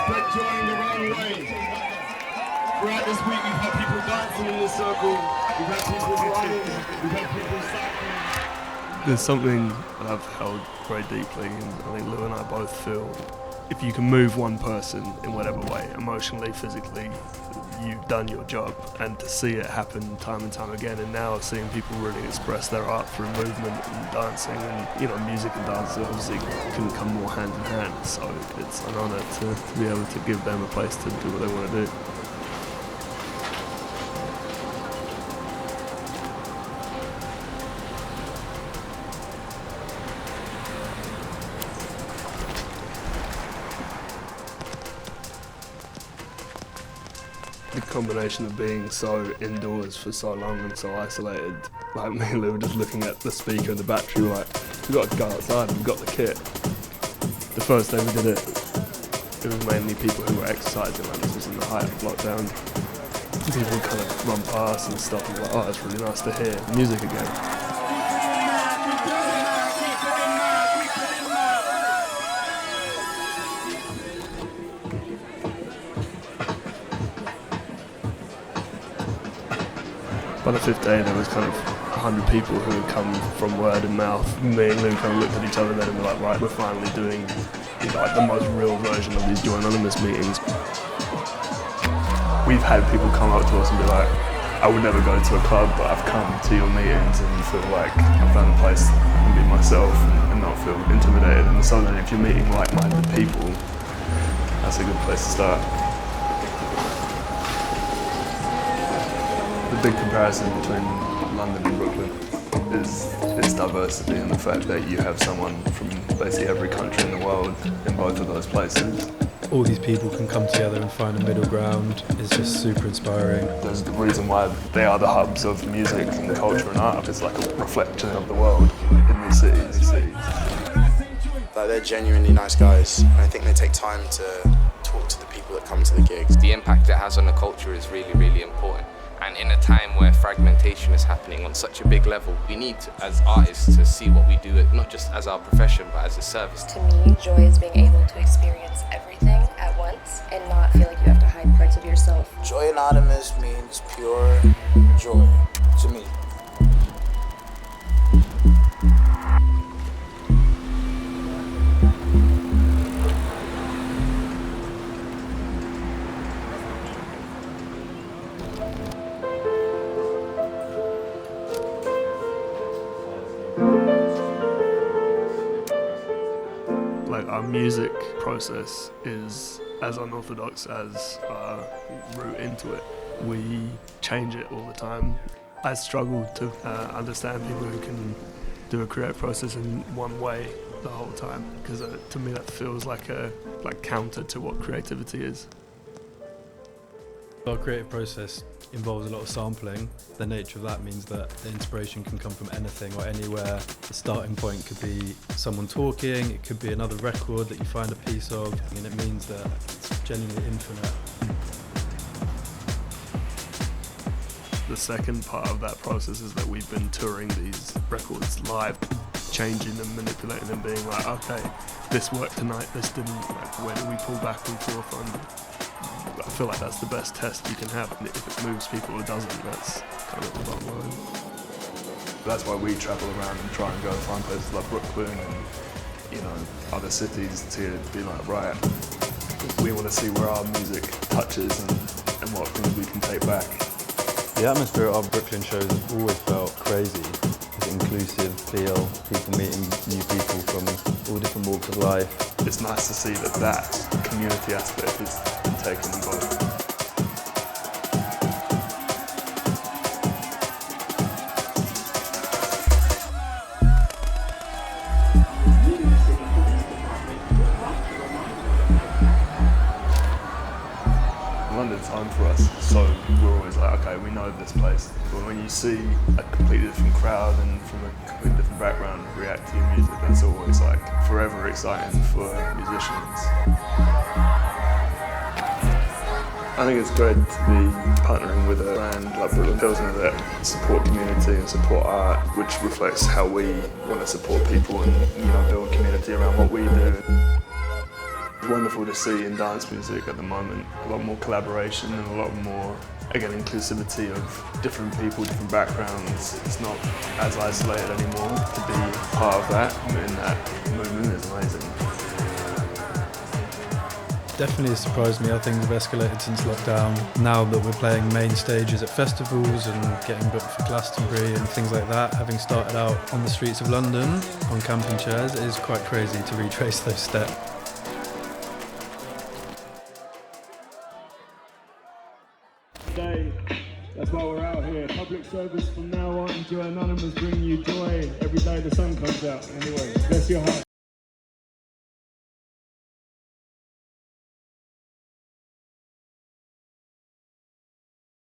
spread joy in the wrong way. Throughout this week, we've had people dancing in this circle, we've had people running, we've had people cycling. There's something that I've held very deeply, and I think Lou and I both feel, if you can move one person in whatever way, emotionally, physically, you've done your job. And to see it happen time and time again, and now seeing people really express their art through movement and dancing, and music and dance obviously can come more hand in hand, so it's an honour to be able to give them a place to do what they want to do. The combination of being so indoors for so long and so isolated, like me and Lou were just looking at the speaker and the battery, like, we've got to go outside and we've got the kit. The first day we did it, it was mainly people who were exercising, like this was in the height of lockdown. People would kind of run past and stuff and like, oh, it's really nice to hear music again. By the fifth day, there was kind of 100 people who had come from word of mouth. Me and Lou kind of looked at each other then and were like, right, we're finally doing like the most real version of these Joy Anonymous meetings. We've had people come up to us and be like, I would never go to a club, but I've come to your meetings and feel like I found a place to be myself and not feel intimidated. And so then if you're meeting like-minded people, that's a good place to start. The big comparison between London and Brooklyn is its diversity and the fact that you have someone from basically every country in the world in both of those places. All these people can come together and find a middle ground is just super inspiring. There's the reason why they are the hubs of music and culture and art. It's like a reflection of the world in these cities. Like, they're genuinely nice guys, and I think they take time to talk to the people that come to the gigs. The impact it has on the culture is really, really important. And in a time where fragmentation is happening on such a big level, we need to, as artists, to see what we do, not just as our profession, but as a service. To me, joy is being able to experience everything at once and not feel like you have to hide parts of yourself. Joy Anonymous means pure joy to me. Like, our music process is as unorthodox as our route into it. We change it all the time. I struggle to understand people who can do a creative process in one way the whole time, because to me that feels like counter to what creativity is. Our creative process involves a lot of sampling. The nature of that means that the inspiration can come from anything or anywhere. The starting point could be someone talking, it could be another record that you find a piece of, and it means that it's genuinely infinite. The second part of that process is that we've been touring these records live, changing them, manipulating them, being like, okay, this worked tonight, this didn't, like, where do we pull back and forth on? I feel like that's the best test you can have. If it moves people or doesn't, that's kind of the bottom line. That's why we travel around and try and go and find places like Brooklyn and, other cities to be like, right, we want to see where our music touches and what things we can take back. The atmosphere of Brooklyn shows has always felt crazy. It's inclusive feel, people meeting new people from all different walks of life. It's nice to see that community aspect is taken in both. London's home for us, so we're always like, okay, we know this place. But when you see a completely different crowd and from a completely different background react to your music, that's always like forever exciting for musicians. I think it's great to be partnering with a brand like Brooklyn Pilsner that support community and support art, which reflects how we want to support people and build community around what we do. It's wonderful to see in dance music at the moment. A lot more collaboration and a lot more, again, inclusivity of different people, different backgrounds. It's not as isolated anymore. To be part of that in that movement is amazing. Definitely has surprised me how things have escalated since lockdown. Now that we're playing main stages at festivals and getting booked for Glastonbury and things like that, having started out on the streets of London on camping chairs, it is quite crazy to retrace those steps. Today, that's why we're out here. Public service from now on. Joy Anonymous bringing you joy every day the sun comes out. Anyway, bless your heart.